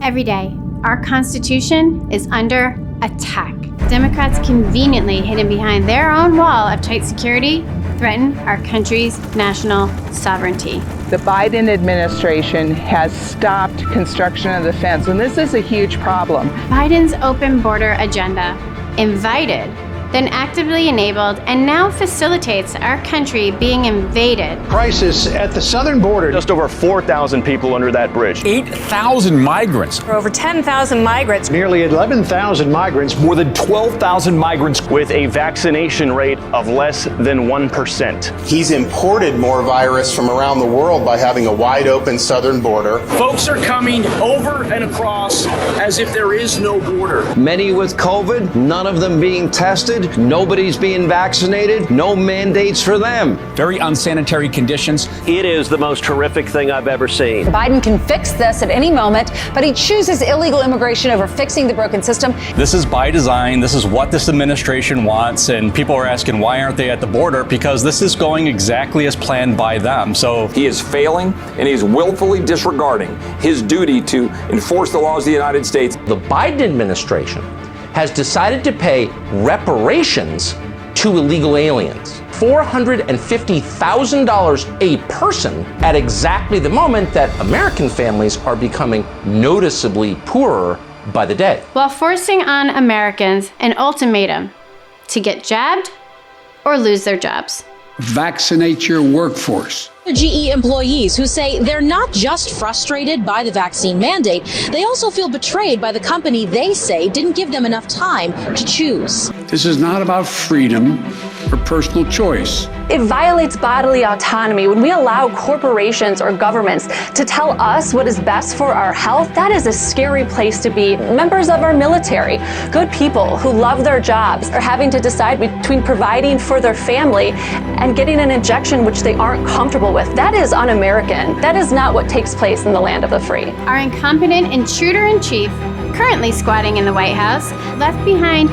Every day, our Constitution is under attack. Democrats, conveniently hidden behind their own wall of tight security, threaten our country's national sovereignty. The Biden administration has stopped construction of the fence, and this is a huge problem. Biden's open border agenda, invited, then actively enabled, and now facilitates our country being invaded. Crisis at the southern border. Just over 4,000 people under that bridge. 8,000 migrants. For over 10,000 migrants. Nearly 11,000 migrants. More than 12,000 migrants. With a vaccination rate of less than 1%. He's imported more virus from around the world by having a wide open southern border. Folks are coming over and across as if there is no border. Many with COVID, none of them being tested. Nobody's being vaccinated, no mandates for them. Very unsanitary conditions. It is the most horrific thing I've ever seen. Biden can fix this at any moment, but he chooses illegal immigration over fixing the broken system. This is by design. This is what this administration wants. And people are asking, why aren't they at the border? Because this is going exactly as planned by them. So he is failing, and he's willfully disregarding his duty to enforce the laws of the United States. The Biden administration has decided to pay reparations to illegal aliens. $450,000 a person at exactly the moment that American families are becoming noticeably poorer by the day. While forcing on Americans an ultimatum to get jabbed or lose their jobs. Vaccinate your workforce. GE employees who say they're not just frustrated by the vaccine mandate, they also feel betrayed by the company they say didn't give them enough time to choose. This is not about freedom or personal choice. It violates bodily autonomy when we allow corporations or governments to tell us what is best for our health. That is a scary place to be. Members of our military, good people who love their jobs, are having to decide between providing for their family and getting an injection which they aren't comfortable with. That is un-American. That is not what takes place in the land of the free. Our incompetent intruder-in-chief, currently squatting in the White House, left behind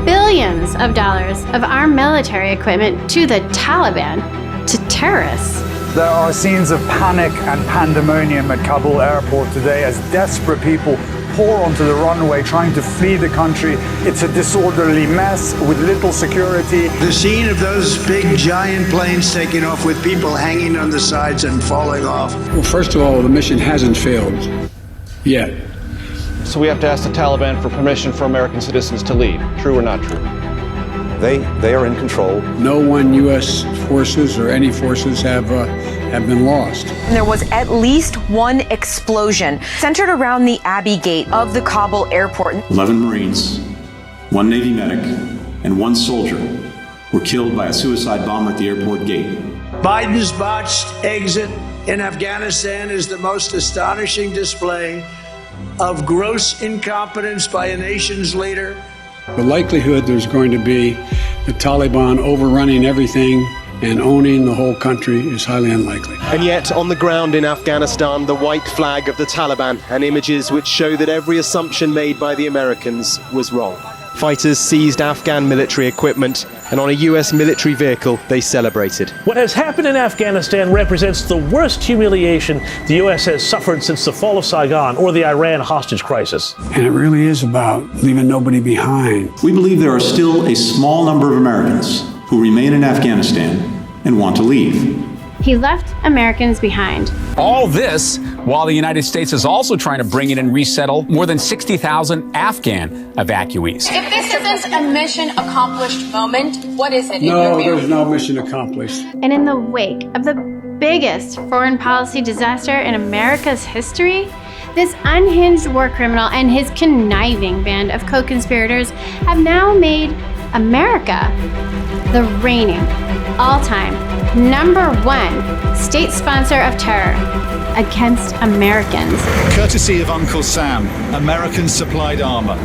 billions of dollars of our military equipment to the Taliban, to terrorists. There are scenes of panic and pandemonium at Kabul airport today as desperate people pour onto the runway trying to flee the country. It's a disorderly mess with little security. The scene of those big giant planes taking off with people hanging on the sides and falling off. Well, first of all, the mission hasn't failed yet. So we have to ask the Taliban for permission for American citizens to leave. True or not true? They are in control. No one U.S. forces or any forces have been lost. There was at least one explosion centered around the Abbey Gate of the Kabul airport. 11 Marines, 1 Navy medic, and 1 soldier were killed by a suicide bomber at the airport gate. Biden's botched exit in Afghanistan is the most astonishing display of gross incompetence by a nation's leader. The likelihood there's going to be the Taliban overrunning everything and owning the whole country is highly unlikely. And yet, on the ground in Afghanistan, the white flag of the Taliban and images which show that every assumption made by the Americans was wrong. Fighters seized Afghan military equipment, and on a US military vehicle, they celebrated. What has happened in Afghanistan represents the worst humiliation the US has suffered since the fall of Saigon or the Iran hostage crisis. And it really is about leaving nobody behind. We believe there are still a small number of Americans who remain in Afghanistan and want to leave. He left Americans behind. All this while the United States is also trying to bring in and resettle more than 60,000 Afghan evacuees. If this isn't a mission accomplished moment, what is it? No, there's no mission accomplished. And in the wake of the biggest foreign policy disaster in America's history, this unhinged war criminal and his conniving band of co-conspirators have now made America the reigning, all-time, #1 state sponsor of terror against Americans. Courtesy of Uncle Sam, American supplied armor,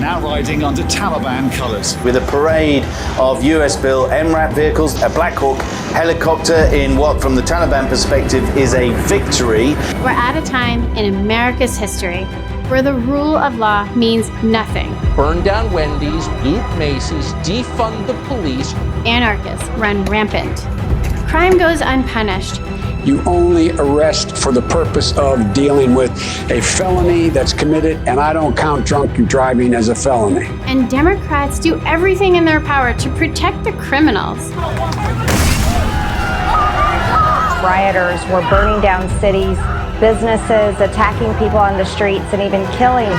now riding under Taliban colors. With a parade of US-built MRAP vehicles, a Black Hawk helicopter in what, from the Taliban perspective, is a victory. We're at a time in America's history where the rule of law means nothing. Burn down Wendy's, loot Macy's, defund the police. Anarchists run rampant. Crime goes unpunished, You only arrest for the purpose of dealing with a felony that's committed, and I don't count drunk driving as a felony. And Democrats do everything in their power to protect the criminals. Rioters were burning down cities, businesses, attacking people on the streets, and even killing.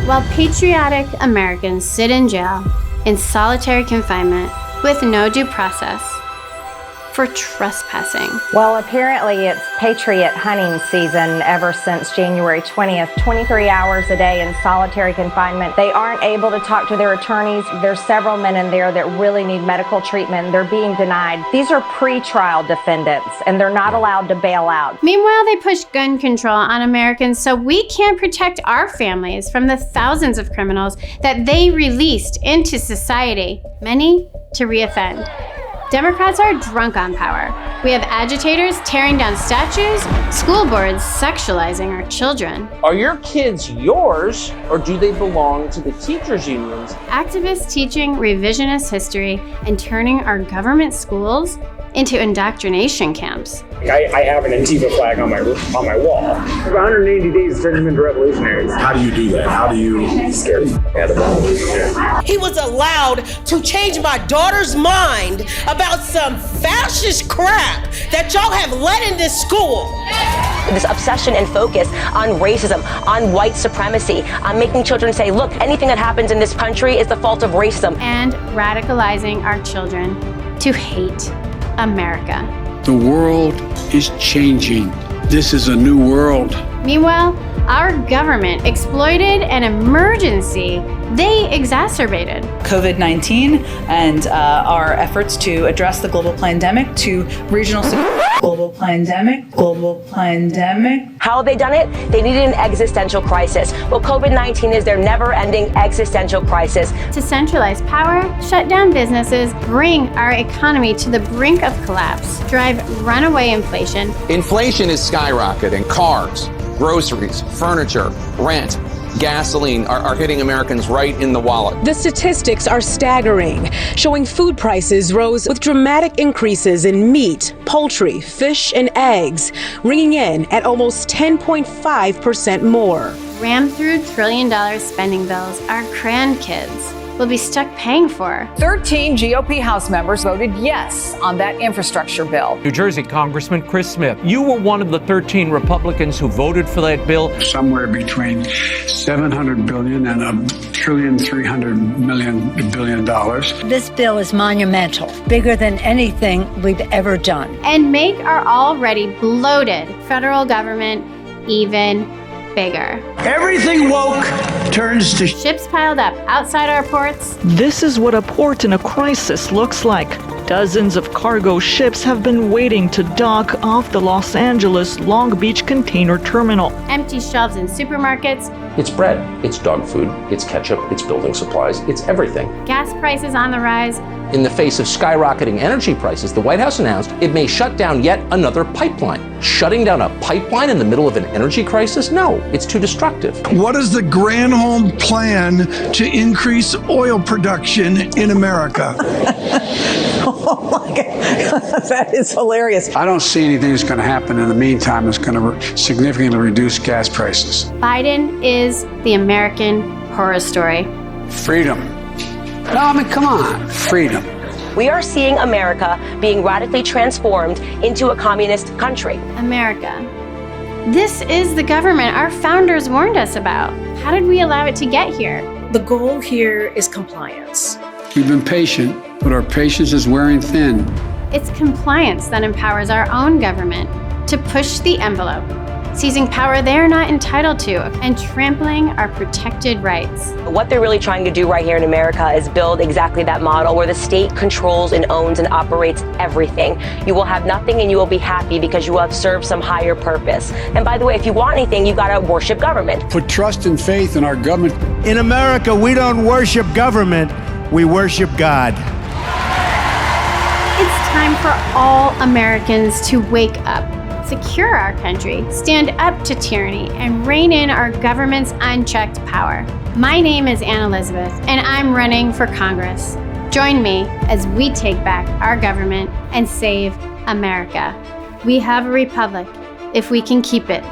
While patriotic Americans sit in jail in solitary confinement with no due process for trespassing. Well, apparently it's Patriot hunting season ever since January 20th. 23 hours a day in solitary confinement. They aren't able to talk to their attorneys. There's several men in there that really need medical treatment. They're being denied. These are pre-trial defendants, and they're not allowed to bail out. Meanwhile, they push gun control on Americans so we can't protect our families from the thousands of criminals that they released into society, many to reoffend. Democrats are drunk on power. We have agitators tearing down statues, school boards sexualizing our children. Are your kids yours, or do they belong to the teachers' unions? Activists teaching revisionist history and turning our government schools into indoctrination camps. I have an Antifa flag on my wall. For 180 days to turn them into revolutionaries. How do you do that? How do you scare the out of them? He was allowed to change my daughter's mind about some fascist crap that y'all have let in this school. This obsession and focus on racism, on white supremacy, on making children say, look, anything that happens in this country is the fault of racism. And radicalizing our children to hate America. The world is changing. This is a new world. Meanwhile, our government exploited an emergency they exacerbated. COVID-19 and our efforts to address the global pandemic to regional global pandemic. How have they done it? They needed an existential crisis. Well, COVID-19 is their never-ending existential crisis. To centralize power, shut down businesses, bring our economy to the brink of collapse, drive runaway inflation. Inflation is skyrocketing. Cars, groceries, furniture, rent, gasoline are hitting Americans right in the wallet. The statistics are staggering, showing food prices rose with dramatic increases in meat, poultry, fish, and eggs, ringing in at almost 10.5% more. Rammed through trillion-dollar spending bills our grandkids will be stuck paying for. 13 GOP House members voted yes on that infrastructure bill. New Jersey Congressman Chris Smith, you were one of the 13 Republicans who voted for that bill. Somewhere between $700 billion and $1.3 trillion. This bill is monumental, bigger than anything we've ever done. And make our already bloated federal government even bigger. Everything woke turns to ships piled up outside our ports. This is what a port in a crisis looks like. Dozens of cargo ships have been waiting to dock off the Los Angeles Long Beach container terminal. Empty shelves in supermarkets. It's bread, it's dog food, it's ketchup, it's building supplies, it's everything. Gas prices on the rise. In the face of skyrocketing energy prices, the White House announced it may shut down yet another pipeline. Shutting down a pipeline in the middle of an energy crisis? No, it's too destructive. What is the Granholm plan to increase oil production in America? Oh my God, that is hilarious. I don't see anything that's going to happen in the meantime that's going to significantly reduce gas prices. Biden is the American horror story. Freedom. No, I mean, come on. Freedom. We are seeing America being radically transformed into a communist country. America. This is the government our founders warned us about. How did we allow it to get here? The goal here is compliance. We've been patient, but our patience is wearing thin. It's compliance that empowers our own government to push the envelope, seizing power they are not entitled to and trampling our protected rights. What they're really trying to do right here in America is build exactly that model where the state controls and owns and operates everything. You will have nothing and you will be happy because you will have served some higher purpose. And by the way, if you want anything, you gotta worship government. Put trust and faith in our government. In America, we don't worship government, we worship God. It's time for all Americans to wake up, secure our country, stand up to tyranny, and rein in our government's unchecked power. My name is Ann Elizabeth, and I'm running for Congress. Join me as we take back our government and save America. We have a republic if we can keep it.